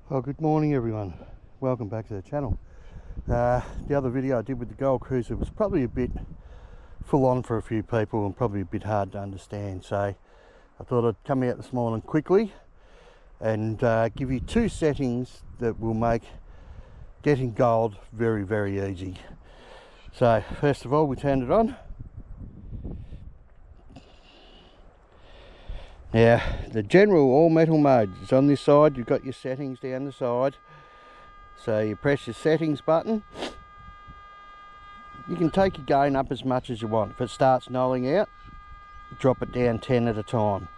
Well, good morning everyone, welcome back to the channel. The other video I did with the Gold Cruiser was probably a bit full on for a few people and probably a bit hard to understand, so I thought I'd come out this morning quickly and give you two settings that will make getting gold very, very easy. So first of all, we turn it on. Now, the general all metal mode is on this side. You've got your settings down the side. So you press your settings button. You can take your gain up as much as you want. If it starts nulling out, drop it down 10 at a time.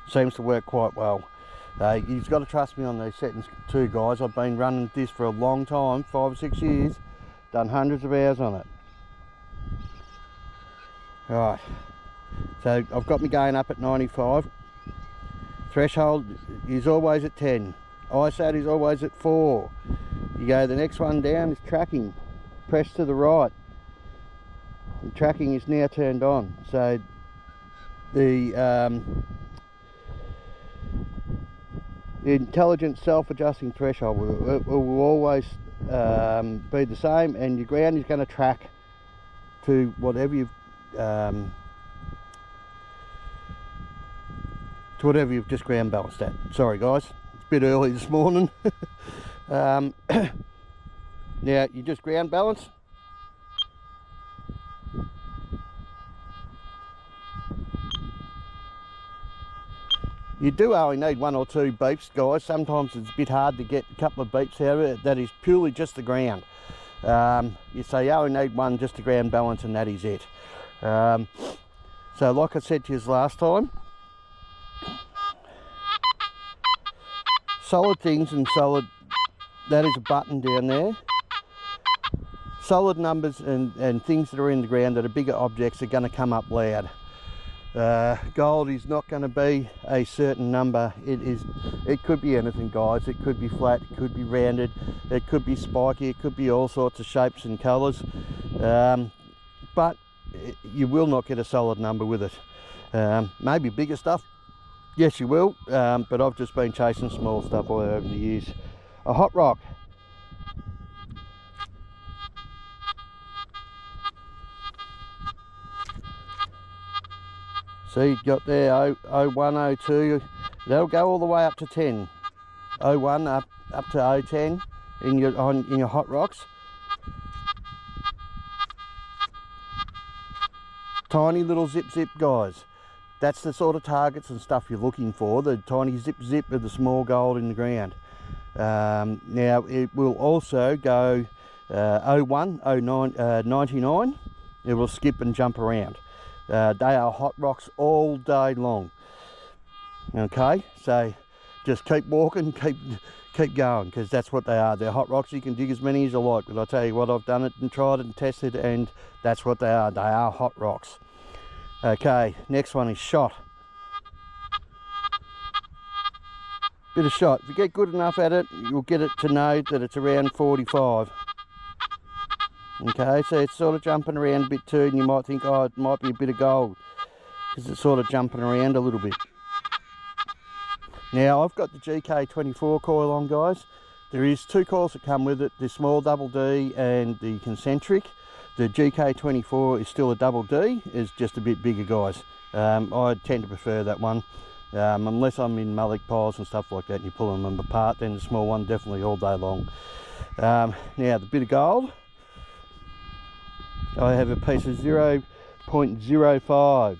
Seems to work quite well. You've got to trust me on these settings too, guys. I've been running this for a long time, 5 or 6 years. Done hundreds of hours on it. Right, so I've got my gain up at 95. Threshold is always at 10. ISAT is always at 4. You go, the next one down is tracking. Press to the right. The tracking is now turned on. So the intelligent self-adjusting threshold will always be the same, and your ground is going to track to whatever you've just ground balanced at. Sorry guys, it's a bit early this morning. Now you just ground balance. You do only need 1 or 2 beeps, guys. Sometimes it's a bit hard to get a couple of beeps out of it. That is purely just the ground. You say you only need 1 just to ground balance, and that is it. So like I said to you last time, solid things and solid, that is a button down there. Solid numbers and things that are in the ground that are bigger objects are going to come up loud. Gold is not going to be a certain number. It could be anything, guys. It could be flat, it could be rounded, it could be spiky, it could be all sorts of shapes and colours. But you will not get a solid number with it. Maybe bigger stuff, yes you will, but I've just been chasing small stuff all over the years. A hot rock. See, you got there 01, 02, that'll go all the way up to 10. 01 up to 010 in your hot rocks. Tiny little zip guys. That's the sort of targets and stuff you're looking for, the tiny zip of the small gold in the ground. Now it will also go 01, 09, 99. It will skip and jump around. They are hot rocks all day long. Okay, so just keep walking, keep going, because that's what they are. They're hot rocks. You can dig as many as you like, but I tell you what, I've done it and tried it and tested, and that's what they are. They are hot rocks. Okay, next one is shot. Bit of shot. If you get good enough at it, you'll get it to know that it's around 45. Okay, so it's sort of jumping around a bit too, and you might think, oh, it might be a bit of gold, because it's sort of jumping around a little bit. Now, I've got the GK24 coil on, guys. There is 2 coils that come with it, the small double D and the concentric. The GK24 is still a double D, it's just a bit bigger, guys. I tend to prefer that one, unless I'm in mullock piles and stuff like that and you're pulling them apart, then the small one definitely all day long. Now, the bit of gold, I have a piece of 0.05.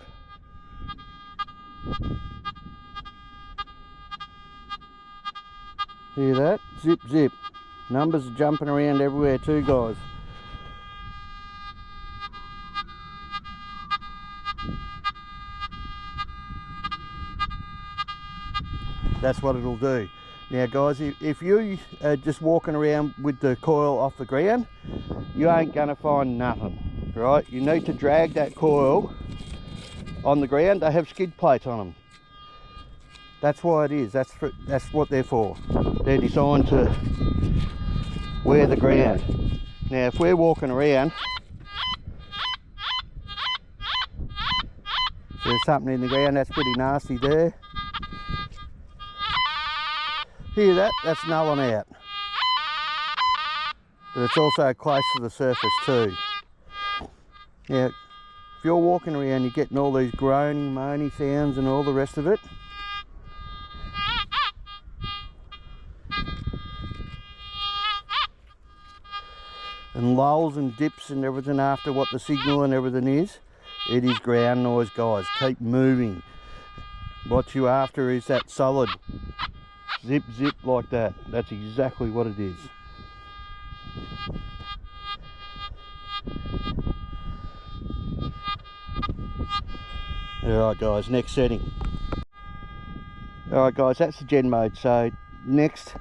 Hear that? Zip. Numbers are jumping around everywhere too, guys. That's what it'll do. Now guys, if you are just walking around with the coil off the ground, you ain't going to find nothing, right? You need to drag that coil on the ground. They have skid plates on them. That's why it is. That's what they're for. They're designed to wear the ground. Now if we're walking around, there's something in the ground that's pretty nasty there. Hear that? That's nulling out. But it's also close to the surface too. Now, if you're walking around, you're getting all these groaning, moaning sounds and all the rest of it. And lulls and dips and everything after what the signal and everything is. It is ground noise, guys. Keep moving. What you're after is that solid zip zip like that. That's exactly what it is. Alright guys, next setting. Alright guys, that's the gen mode. So next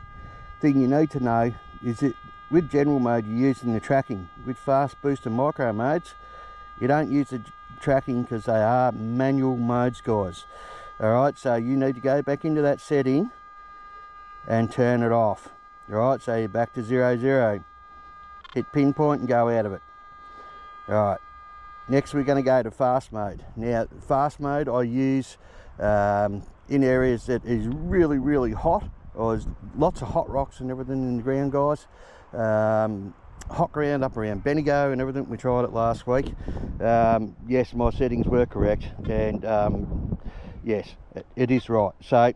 thing you need to know is that with general mode you're using the tracking. With fast, boost and micro modes you don't use the tracking because they are manual modes, guys. Alright, so you need to go back into that setting and turn it off. Alright, so you're back to 0, hit pinpoint and go out of it. Alright, next we're going to go to fast mode. Now fast mode I use in areas that is really hot, or there's lots of hot rocks and everything in the ground, guys. Hot ground up around Bendigo and everything. We tried it last week. Yes, my settings were correct, and yes, it is right. So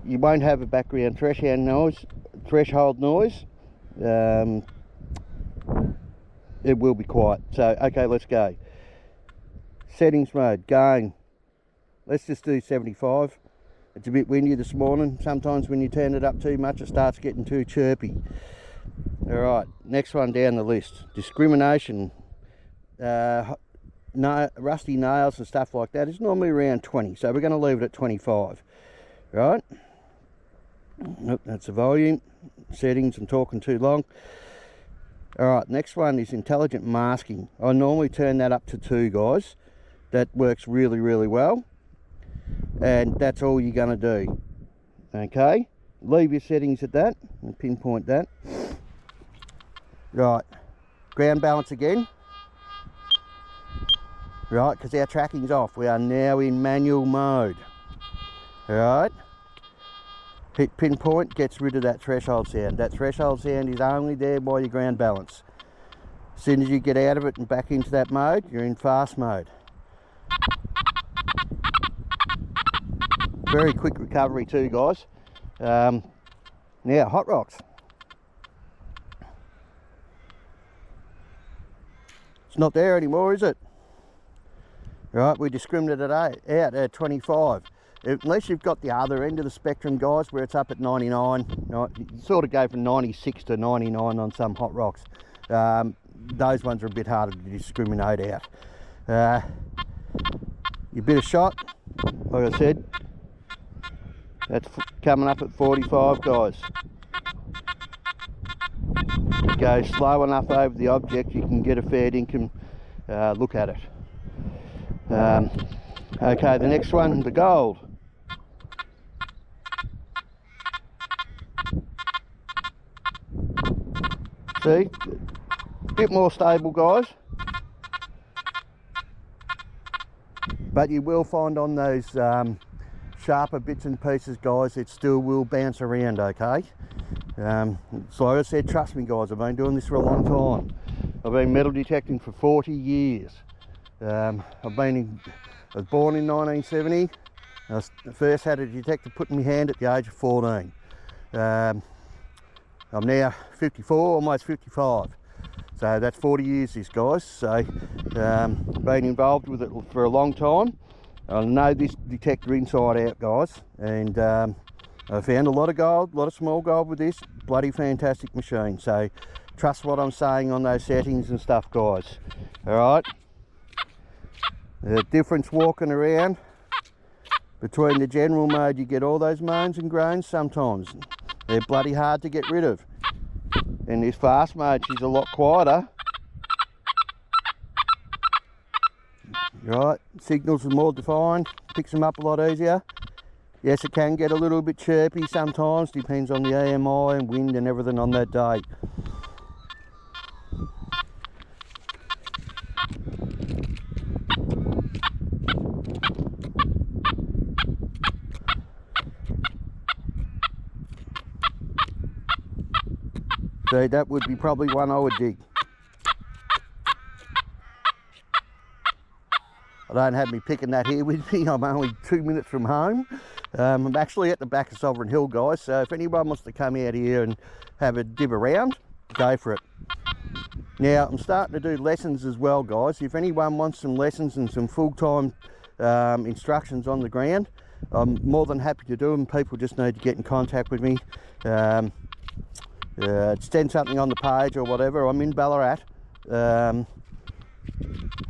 you won't have a background threshold noise. It will be quiet. So okay, let's go. Settings mode, going. Let's just do 75. It's a bit windy this morning. Sometimes when you turn it up too much, it starts getting too chirpy. Alright, next one down the list. Discrimination. Rusty nails and stuff like that is normally around 20. So we're going to leave it at 25. Right? Nope, that's the volume. Settings, I'm talking too long. Alright, next one is intelligent masking. I normally turn that up to 2, guys. That works really well. And that's all you're going to do. Okay? Leave your settings at that and pinpoint that. Right, ground balance again. Right, because our tracking's off. We are now in manual mode. Alright. Hit pinpoint, gets rid of that threshold sound. That threshold sound is only there by your ground balance. As soon as you get out of it and back into that mode, you're in fast mode. Very quick recovery too, guys. Now, hot rocks. It's not there anymore, is it? Right, we discriminated out at 25. Unless you've got the other end of the spectrum, guys, where it's up at 99, you sort of go from 96 to 99 on some hot rocks. Those ones are a bit harder to discriminate out. Your bit of shot, like I said, that's coming up at 45, guys. Go slow enough over the object, you can get a fair dinkum look at it. Okay, the next one, the gold. See, a bit more stable, guys. But you will find on those sharper bits and pieces, guys, it still will bounce around, okay? So like I said, trust me, guys, I've been doing this for a long time. I've been metal detecting for 40 years. I was born in 1970. I first had a detector put in my hand at the age of 14. I'm now 54, almost 55. So that's 40 years this, guys. So been involved with it for a long time. I know this detector inside out, guys, and I found a lot of gold, a lot of small gold with this. Bloody fantastic machine. So trust what I'm saying on those settings and stuff, guys. Alright? The difference walking around between the general mode, you get all those moans and groans sometimes. They're bloody hard to get rid of. In this fast mode, she's a lot quieter. Right, signals are more defined, picks them up a lot easier. Yes, it can get a little bit chirpy sometimes, depends on the EMI and wind and everything on that day. So that would be probably one I would dig. I don't have me picking that here with me. I'm only 2 minutes from home. I'm actually at the back of Sovereign Hill, guys, so if anyone wants to come out here and have a dib around, go for it. Now, I'm starting to do lessons as well, guys. If anyone wants some lessons and some full-time instructions on the ground, I'm more than happy to do them. People just need to get in contact with me. Send something on the page or whatever. I'm in Ballarat.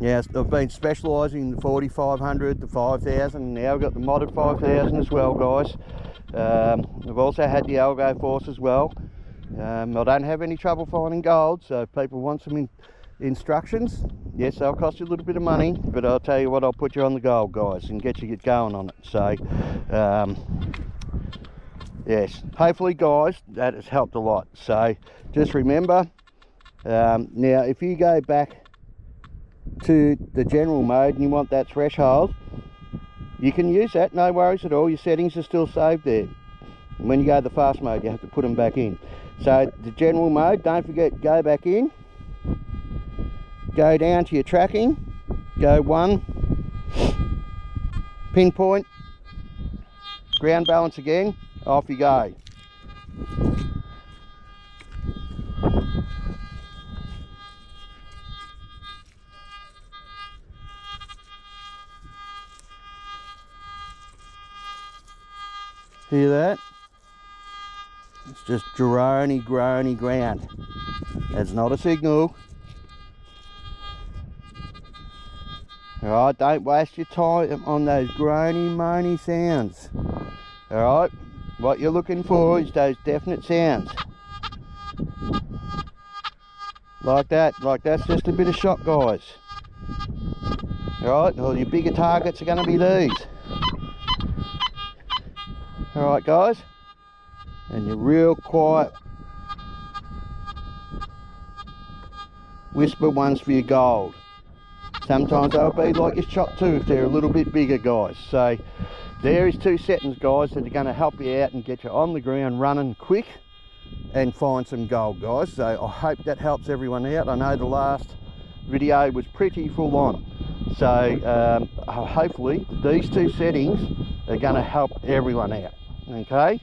Yeah, I've been specialising in the 4500, the 5000, now I've got the modded 5000 as well, guys. I've also had the Algo Force as well. I don't have any trouble finding gold, so if people want some instructions, yes, they'll cost you a little bit of money, but I'll tell you what, I'll put you on the gold, guys, and get going on it. So, yes, hopefully, guys, that has helped a lot. So, just remember, now if you go back to the general mode and you want that threshold, you can use that, no worries at all. Your settings are still saved there. And when you go to the fast mode, you have to put them back in. So the general mode, don't forget, go back in, go down to your tracking, go 1, pinpoint, ground balance again, off you go. Hear that? It's just groany ground. That's not a signal. Alright, don't waste your time on those groany moany sounds. Alright, what you're looking for is those definite sounds. Like that, like that's just a bit of shot, guys. Alright, all your bigger targets are going to be these. Alright, guys, and your real quiet whisper ones for your gold. Sometimes they'll be like your shot too if they're a little bit bigger, guys. So there is 2 settings, guys, that are going to help you out and get you on the ground running quick and find some gold, guys. So I hope that helps everyone out. I know the last video was pretty full on, so hopefully these 2 settings are going to help everyone out. Okay,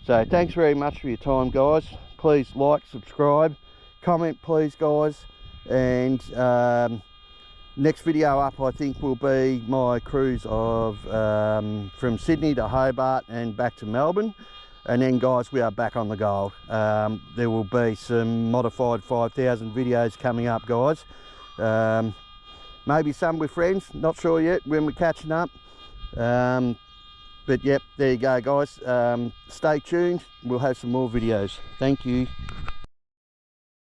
so thanks very much for your time, guys. Please like, subscribe, comment please, guys, and next video up I think will be my cruise of from Sydney to Hobart and back to Melbourne, and then, guys, we are back on the gold. There will be some modified 5000 videos coming up, guys. Maybe some with friends, not sure yet when we're catching up. But yep, there you go, guys. Stay tuned, we'll have some more videos. Thank you.